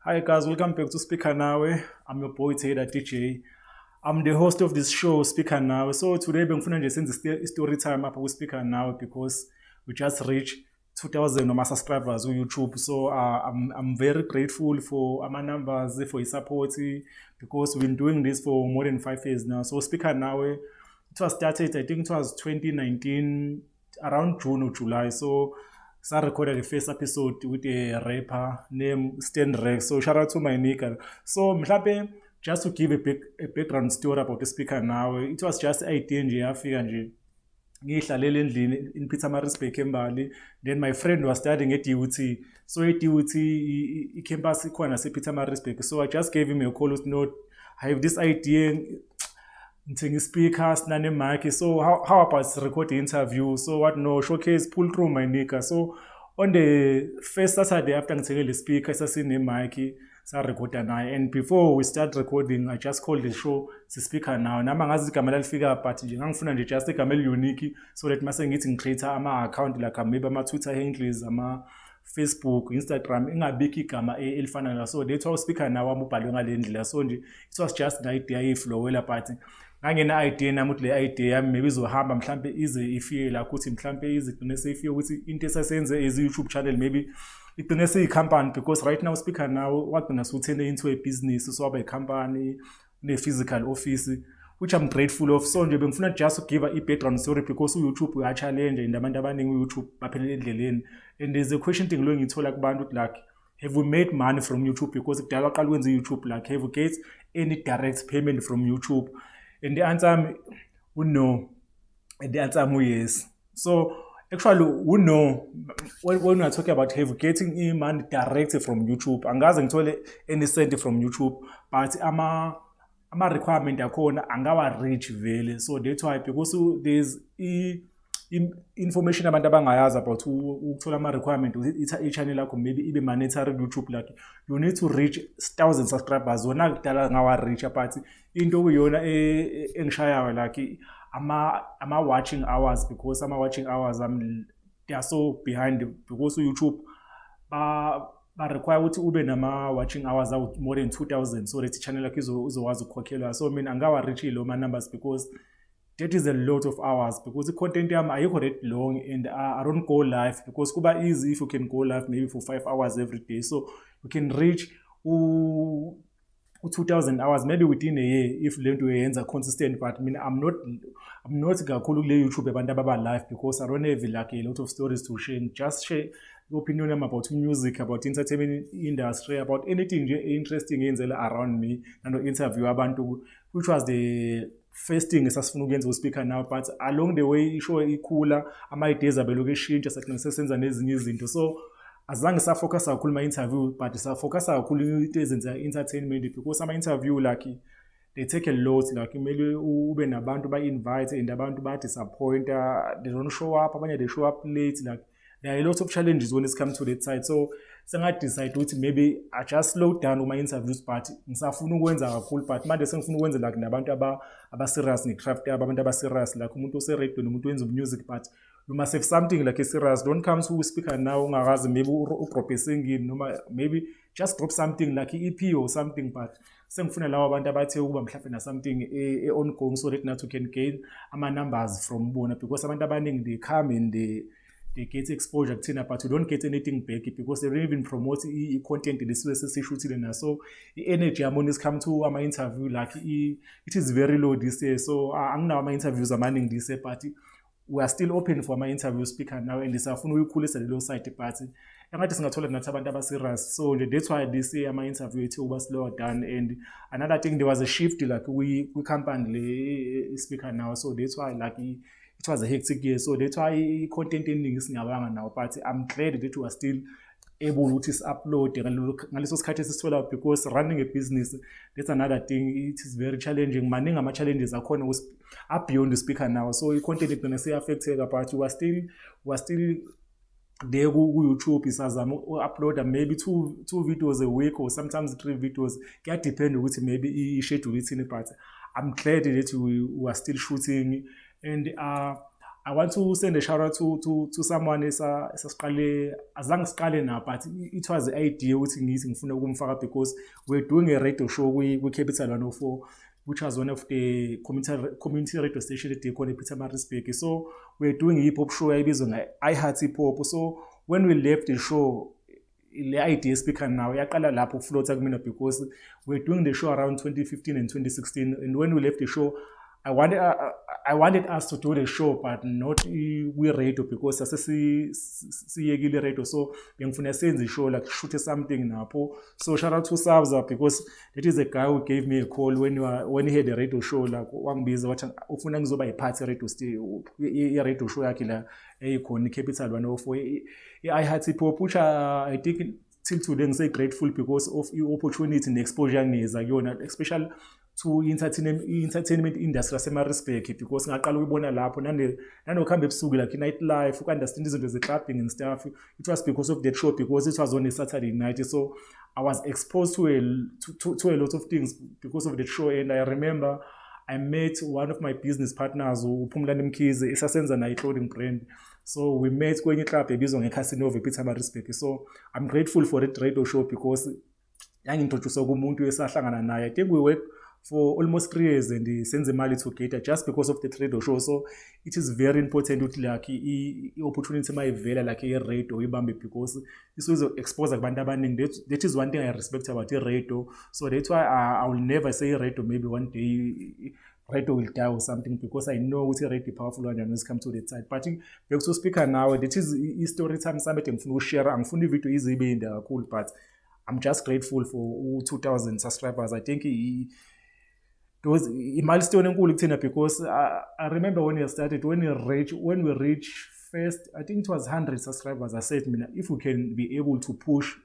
Hi guys, welcome back to Speaker Nawe. I'm your boy Taylor DJ. I'm the host of this show, Speaker Nawe. So today bengifuna nje senze story time apha ku Speaker Nawe because we just reached 2,000 of subscribers on YouTube. So I'm very grateful for our numbers, for your support because we've been doing this for more than 5 years now. So Speaker Nawe, it was started, I think it was 2019, around June or July. So I recorded the first episode with a rapper named Stan Rex. So shout out to my nigga. So mhlawumbe just to give a background story about the Speaker Now, it was just idea nje yafika nje ngihlalele endlini in Pietermaritzburg eMbali. Then my friend was studying at UT. So at UT campus ikhona Pietermaritzburg. So I just gave him a call with note. I have this idea. Speakers, nane mic. So how about record the interview? So what no showcase pull through my nigga. So on the first Saturday after the speaker, I see the mic, so record naye. And before we start recording, I just called the show the Speaker Now. Nama ngazi igama lalifika but ngangifuna nje just igama unique so that mase ngithi ngicreate ama account like maybe ama Twitter handles, ama Facebook, Instagram, ingabiki igama elifana. So that's how Speaker Now amubhalwe ngale ndlela. So nje it was just the idea iflowela but ngangena idea nami ukuthi le idea yami maybe izohamba mhlambe ize ifike la ukuthi mhlambe izigcine seyifike ukuthi into esasenze as YouTube channel maybe igcine seyicompany because right now Speaker Now wagcina suthene into a business so waba company ne physical office which I'm grateful of. So nje bengifuna just to give a background story because YouTube uya challenge and abantu abaningi YouTube baphelele endleleni and there's a question thing lo ngithola kubantu like have we made money from YouTube because kudala qala ukwenza YouTube like have we get any direct payment from YouTube. And the answer we know, and the answer yes. So actually we know when we are talking about getting money directly from YouTube. Angazi ngithole any cent from YouTube, but ama requirement yakhona angawa reach vele. So that's why because there's information abantu abangayazi about ukuthola ama requirement i channel yakho maybe ibe mandatory YouTube like you need to reach 1,000 subscribers wona kudala ngawa reach but into kuyona engishayayo like ama watching hours because ama watching hours they are so behind because YouTube ba require ukuthi ube nama watching hours out more than 2,000 so that channel yakho izokwazi ukukhokhelwa. So mina angawa reach lo ma numbers because that is a lot of hours because the content yami ayikho that long and I don't go live because kuba easy if you can go live maybe for 5 hours every day so you can reach 2,000 hours maybe within a year if lento yenza consistent but I mean I'm not kakhulu kule YouTube abantu ababa live because I don't have like a lot of stories to share just share your opinion about music, about entertainment industry, about anything interesting yenzela around me and interview abantu which was the first thing esasifuna ukuyenza uSpeaker Now but along the way ishow ikhula ama ideas abeloku eshintsha sakunesenza nezinye izinto so azange safocus kakhulu ma interview but safocus kakhulu into ezenza entertainment because ama interview like they take a lot like kumele ube nabantu ba invite and abantu ba disappoint they don't show up abanye they show up late like there are a lot of challenges when it comes to that side so senga decide ukuthi maybe I just slow down my interviews but ngisafuna ukwenza kakhulu but manje sengifuna ukwenza like nabantu aba serious ngecraft abantu aba serious like umuntu oseradio nomuntu wenza music but you must have something like a serious don't come to Speaker Now ungakazi maybe udrop singing noma maybe just drop something like EP or something but sengifuna lawo abantu abathe ukuba mhlawumbe na something ongoing so that nathi can gain ama numbers from bona because abantu abaningi they come and they get exposure kuthina but you don't get anything back because they don't even promote content lesisuke sesishutile na so energy yami is come to ama interview like it is very low this year so anginawo ama interviews amaningi this year but we are still open for my interview Speaker Now and isafuna ukukhulisa lelo site but engathi singathola nathi abantu aba serious so that's why this year ama interview ethu uba slow down and another thing there was a shift like we company le Speaker Now so that's why like it was a hectic year so that's why content eningi singabanga now but I'm glad that we are still able to upload ngaleso sikhathi esithola because running a business that's another thing it is very challenging maningi ama challenges akhona up beyond the Speaker Now so I content igcina say affected but we are still there ku YouTube isazama upload maybe two videos a week or sometimes 3 videos it depend ukuthi maybe I schedule it in but I'm glad that we are still shooting and I want to send a shout out to someone esasiqale azange siqale na, but it was the idea ukuthi ngithi ngifuna ukumfaka because we're doing a radio show Capital 104, which was one of the community radio station at khona ePietermaritzburg. So we're doing a hip hop show ebizwa nge-iHeart Hip Hop. So when we left the show, the idea speaker now yaqala lapho float kumina because we're doing the show around 2015 and 2016, and when we left the show I wanted us to do the show, but not we radio because siyekile radio. So bengifuna senze show, like shoot something napho. So shout out to Savza because that is a guy who gave me a call when he had a radio show, like wangibiza wathi ufuna ngizoba yiphathi radio radio show yakhe la ekhona Capital 104 iHeart Hip Hop, which I think till today I'm so grateful because of the opportunity and exposure ngiza kuyona, especially to entertainment industry yaseMaritzburg, because ngaqala ukubona lapho nanokuhamba ebusuku like night life, uku-understand izinto ze-clubbing and stuff. It was because of that show, because it was on a Saturday night. So I was exposed to a lot of things because of the show. And I remember I met one of my business partners, uPhumlani Mkhize, esasenza naye clothing brand. So we met kwenye club ebizwa ngeCasino ePietermaritzburg. So I'm grateful for that radio show because yangintroduce kumuntu esahlangana naye. I think we worked for almost 3 years and senze imali together just because of the radio show. So it is very important ukuthi like i-opportunity mayivela like i-radio ibambe, because isizo expose kubantu abaningi. That is one thing I respect about i-radio. So that's why I will never say radio maybe one day radio will die or something, because I know ukuthi i-radio powerful when it comes to that side. But back to speaker now, that is i-story time summit engifuna ukushare. Angifuni ivideo izibe inde kakhulu, but I'm just grateful for 2,000 subscribers. I think those a milestone enkulu kuthina, because I remember when we started, when we reached first, I think it was 100 subscribers. I said, if we can be able to push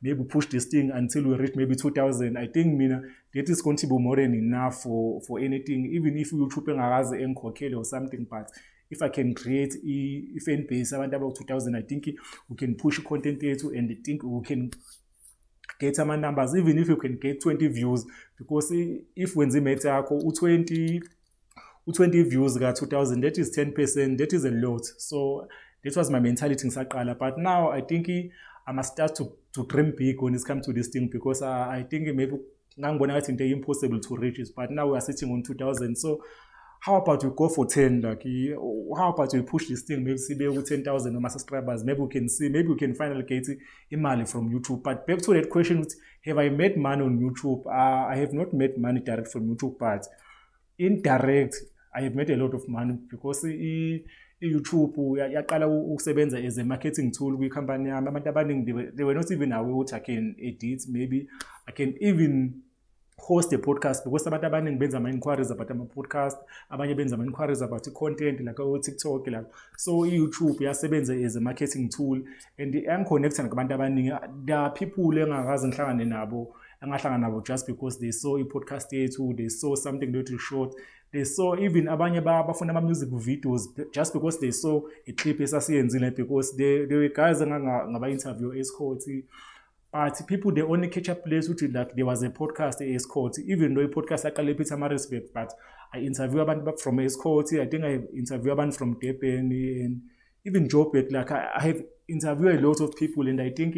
this thing until we reach maybe 2,000, I think that is going to be more than enough for anything, even if YouTube ngakaze engikhokhele or something. But if I can create a fan base about 2,000, I think we can push content yethu, and I think we can get some numbers, even if you can get 20 views, because if when imates yakho u20 views ka 2,000, that is 10%, that is a lot. So that was my mentality ngisaqala. But now I think I must start to dream big when it comes to this thing, because I think maybe ngangibona ngathi into impossible to reach it, but now we are sitting on 2,000. So how about we go for 10? Like, how about we push this thing? Maybe see 10,000 of subscribers. Maybe we can finally get money from YouTube. But back to that question, have I made money on YouTube? I have not made money direct from YouTube, but indirect, I have made a lot of money, because YouTube yaqala ukusebenza as a marketing tool kwi-company yami. Abantu abaningi, they were not even aware what I can edit. Maybe I can even host a podcast, because abantu abaningi benza ama-inquiries about ama-podcast, abanye benza ama-inquiries about content like TikTok. Like, so YouTube yasebenza as a marketing tool, and angiconnecta nabantu abaningi. There are people engakaze ngihlangane nabo just because they saw i-podcast yethu, they saw something little short, they saw even abanye bafuna ama-music videos just because they saw a clip esasiyenzile, because they were guys ngaba-interview escort. But people, they only catch up place with it, like there was a podcast escort, even though a podcast like ePietermaritzburg, but I interview abantu from escort. I think I interview abantu from Durban and even Joburg. Like I have interviewed a lot of people, and I think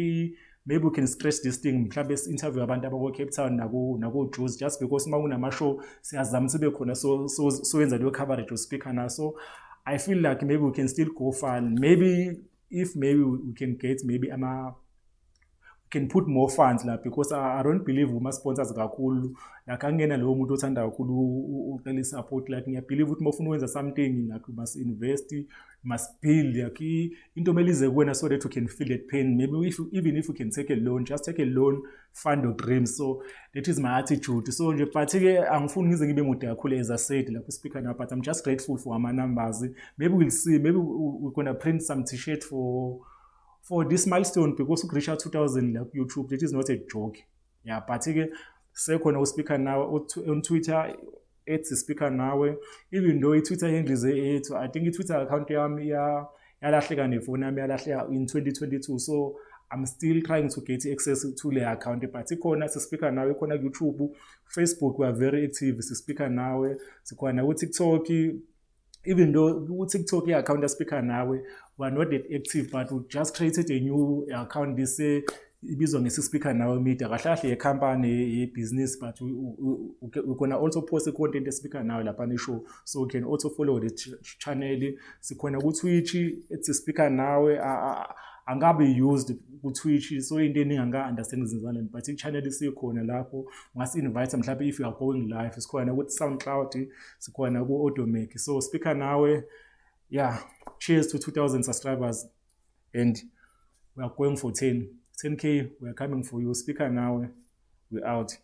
maybe we can stretch this thing. Mhlawumbe interview abantu abako Cape Town nako Juice, just because uma kunama-show siyazama sibe khona, so yenza leyo coverage speaker na. So I feel like maybe we can still go far. Maybe we can get can put more funds, like, because I don't believe we must sponsors kakhulu. Like angena lo muntu othanda kakhulu ucela support. Like I believe ukuthi mawufuna ukwenza something, like you must invest, you must build, like into melize kuwena, so that you can feel that pain. Maybe even if you can take a loan, just take a loan, fund your dreams. So that is my attitude. So nje but angifuni ngize ngibe mude kakhulu, as I said, like speaker now, but I'm just grateful for my numbers. Maybe we'll see, maybe we're gonna print some t-shirt for this milestone, because we reach out 2,000 like YouTube, that is not a joke. Yeah, but second speaker now on Twitter, it's speaker now. Even though Twitter handle is I think Twitter account yalahleka nefoni yami yalahleka in 2022. So I'm still trying to get access to the account. But ikhona speaker now, ikhona YouTube, Facebook, we are very active. Speaker now, sikhona TikTok, even though TikTok account Speaker Nawe, we're not that active, but we just created a new account. They say ibizwa nge-Speaker Nawe Media. Kahle kahle company, a business, but we're gonna also post the content Speaker Nawe lapha show, so you can also follow the channel. Sikhona ku Twitch, it's Speaker Nawe. Angabe used ku Twitch, so into eningi anga-understand izinzalwane, but i-channel isikhona lapho ungasi-invite mhlawumbe if you are going live. Sikhona ku SoundCloud, sikhona ku Audiomack. So Speaker Nawe, yeah, cheers to 2,000 subscribers, and we are going for 10K. We are coming for you. Speaker Nawe, we're out.